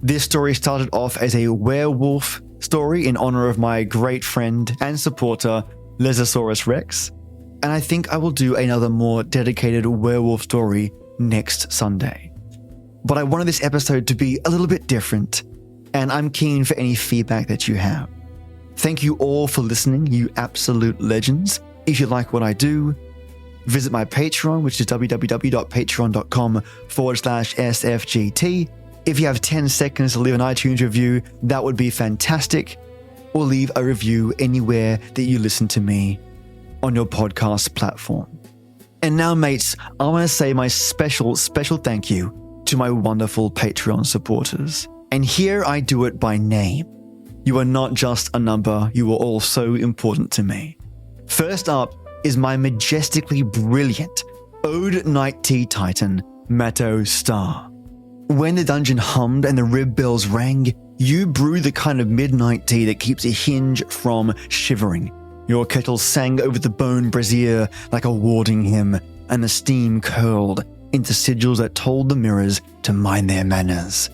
Speaker 1: This story started off as a werewolf story in honor of my great friend and supporter, Lezosaurus Rex, and I think I will do another more dedicated werewolf story next Sunday. But I wanted this episode to be a little bit different, and I'm keen for any feedback that you have. Thank you all for listening, you absolute legends. If you like what I do, visit my Patreon, which is www.patreon.com/SFGT. If you have 10 seconds to leave an iTunes review, that would be fantastic. Or leave a review anywhere that you listen to me on your podcast platform. And now, mates, I want to say my special thank you to my wonderful Patreon supporters. And here I do it by name. You are not just a number, you are all so important to me. First up is my majestically brilliant Ode Night Tea Titan, Matto Star. When the dungeon hummed and the rib bells rang, you brew the kind of midnight tea that keeps a hinge from shivering. Your kettle sang over the bone brazier like a warding hymn, and the steam curled into sigils that told the mirrors to mind their manners.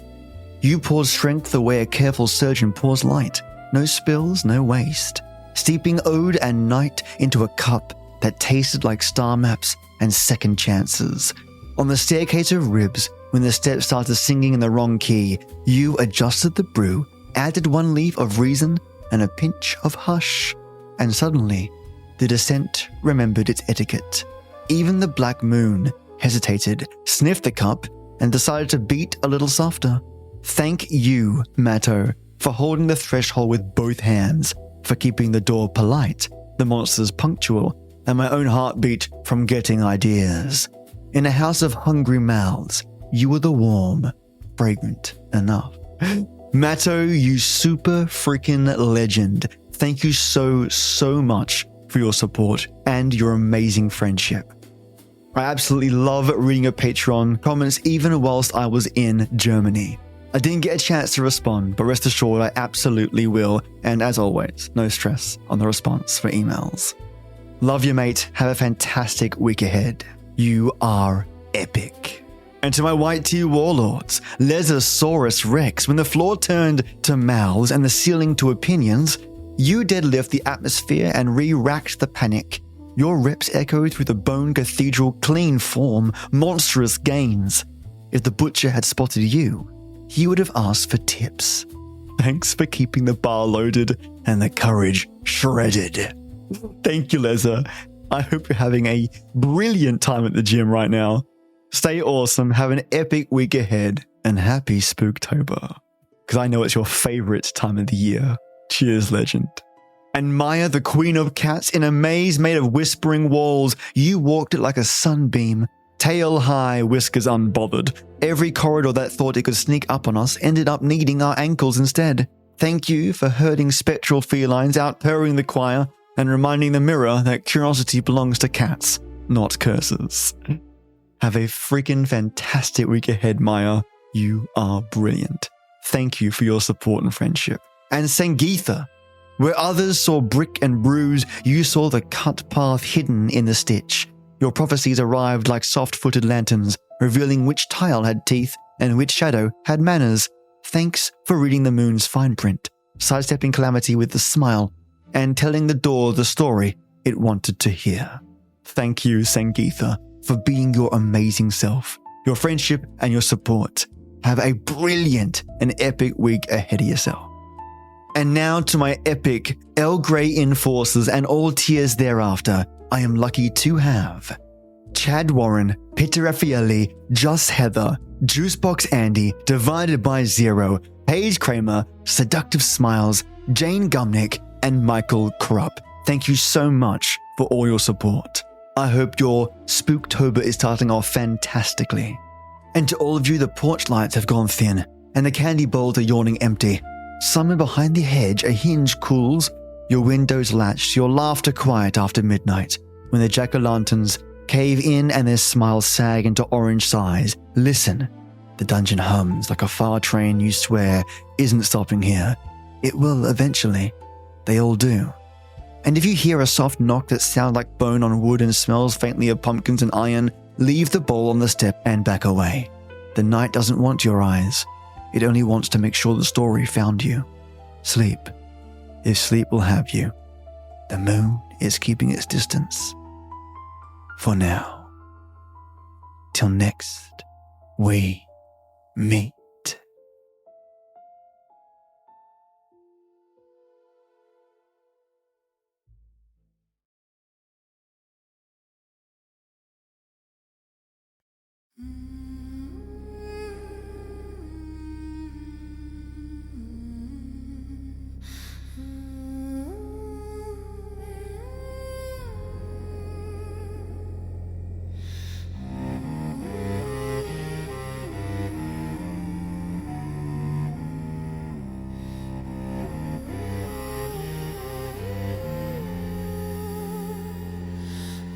Speaker 1: You poured strength the way a careful surgeon pours light. No spills, no waste. Steeping ode and night into a cup that tasted like star maps and second chances. On the staircase of ribs, when the steps started singing in the wrong key, you adjusted the brew, added one leaf of reason and a pinch of hush, and suddenly the descent remembered its etiquette. Even the black moon hesitated, sniffed the cup, and decided to beat a little softer. Thank you, Matto, for holding the threshold with both hands, for keeping the door polite, the monsters punctual, and my own heartbeat from getting ideas. In a house of hungry mouths, you were the warm, fragrant enough. Matto, you super freaking legend. Thank you so much for your support and your amazing friendship. I absolutely love reading your Patreon comments even whilst I was in Germany. I didn't get a chance to respond, but rest assured I absolutely will. And as always, no stress on the response for emails. Love you, mate. Have a fantastic week ahead. You are epic. And to my white tea warlords, Lezosaurus Rex, when the floor turned to mouths and the ceiling to opinions, you deadlift the atmosphere and re-racked the panic. Your reps echoed through the bone cathedral, clean form, monstrous gains. If the butcher had spotted you, he would have asked for tips. Thanks for keeping the bar loaded and the courage shredded. Thank you, Leza. I hope you're having a brilliant time at the gym right now. Stay awesome, have an epic week ahead, and happy Spooktober. Because I know it's your favorite time of the year. Cheers, legend. And Maya, the queen of cats, in a maze made of whispering walls, you walked it like a sunbeam. Tail high, whiskers unbothered. Every corridor that thought it could sneak up on us ended up needing our ankles instead. Thank you for herding spectral felines, outpowering the choir, and reminding the mirror that curiosity belongs to cats, not curses. Have a freaking fantastic week ahead, Maya. You are brilliant. Thank you for your support and friendship. And Sangeetha, where others saw brick and bruise, you saw the cut path hidden in the stitch. Your prophecies arrived like soft-footed lanterns, revealing which tile had teeth and which shadow had manners. Thanks for reading the moon's fine print, sidestepping calamity with a smile, and telling the door the story it wanted to hear. Thank you, Sangeetha, for being your amazing self, your friendship, and your support. Have a brilliant and epic week ahead of yourself. And now to my epic El Grey enforcers and all tiers thereafter, I am lucky to have Chad Warren, Peter Raffaelli, Just Heather, Juicebox Andy, Divided by Zero, Paige Kramer, Seductive Smiles, Jane Gumnick, and Michael Krupp. Thank you so much for all your support. I hope your Spooktober is starting off fantastically. And to all of you, the porch lights have gone thin, and the candy bowls are yawning empty. Somewhere behind the hedge, a hinge cools, your windows latched, your laughter quiet after midnight, when the jack-o'-lanterns cave in and their smiles sag into orange sighs. Listen, the dungeon hums like a far train you swear isn't stopping here. It will eventually. They all do. And if you hear a soft knock that sounds like bone on wood and smells faintly of pumpkins and iron, leave the bowl on the step and back away. The night doesn't want your eyes. It only wants to make sure the story found you. Sleep. If sleep will have you, the moon is keeping its distance. For now. Till next we meet.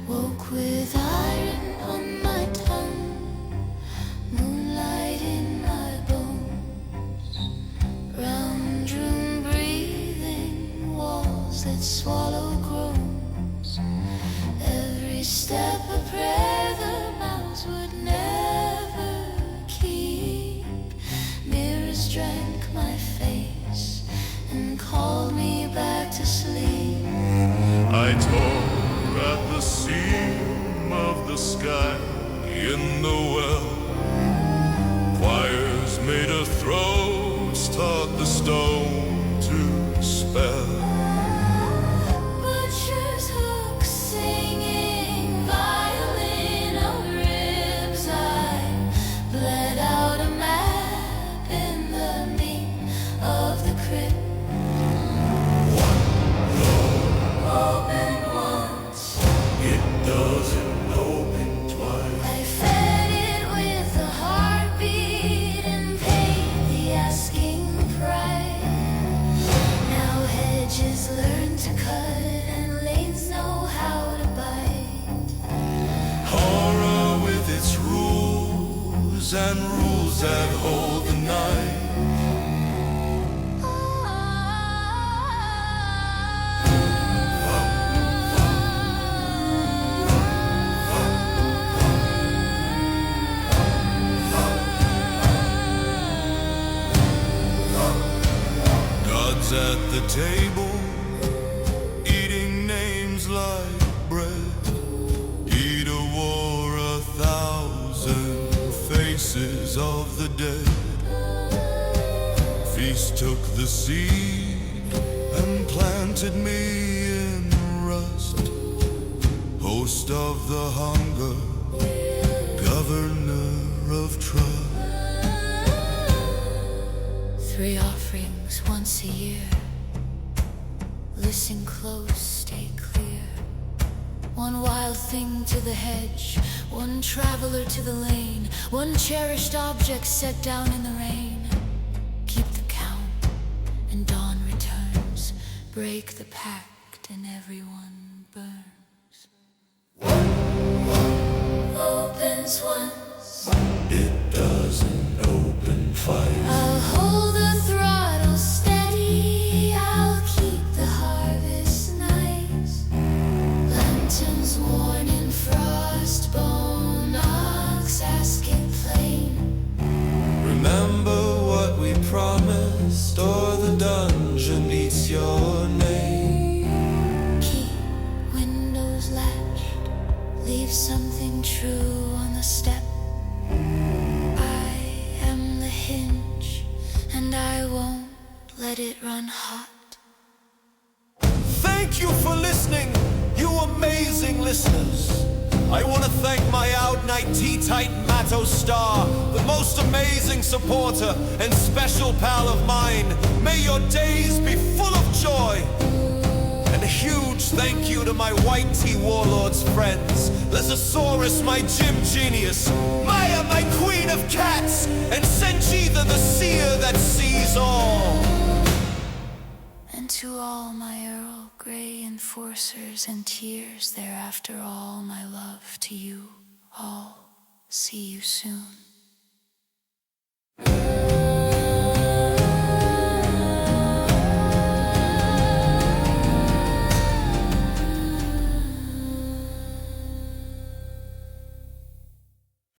Speaker 3: Woke with iron on my tongue, moonlight in my bones, round room breathing, walls that swallow groans. Every step a prayer the mouths would never keep. Mirrors drank my face and called me back to sleep.
Speaker 4: I tore at the seam of the sky in the well. Choirs made of throats taught the stone to spell.
Speaker 3: Butcher's hook singing, violin of ribs. I bled out a map in the meat of the crypt. Open once,
Speaker 4: It doesn't open twice.
Speaker 3: I fed it with a heartbeat and paid the asking price. Now hedges learn to cut and lanes know how to bite.
Speaker 4: Horror with its rules and rules that hold the night. Gods at the table, eating names like bread. Peter wore 1,000 faces of the dead. Feast took the seed and planted me in rust. Host of the hunger, governor of trust.
Speaker 3: 3 offerings once a year. Listen close, stay clear. One wild thing to the hedge, one traveler to the lane, one cherished object set down in the rain. Keep the count, and dawn returns. Break the pact, and everyone burns. Opens once,
Speaker 4: It doesn't open twice.
Speaker 3: I'll hold the throttle steady, I'll keep the harvest nice. Lanterns worn in frost, bone knocks, ask it plain.
Speaker 4: Remember what we promised, or the dungeon eats your name.
Speaker 3: Key, windows latched, leave something true on the step. I am the hinge, and I won't let it run hot.
Speaker 5: Thank you for listening, you amazing listeners. I want to thank my out-night tea-tight Matto Star, the most amazing supporter and special pal of mine. May your days be full of joy. And a huge thank you to my white tea warlord's friends. Lesosaurus, my gym genius, Maya, my queen of cats, and Senjitha, the seer that sees all.
Speaker 3: And to all my Earl Grey enforcers and tears thereafter, all my love to you all. See you soon.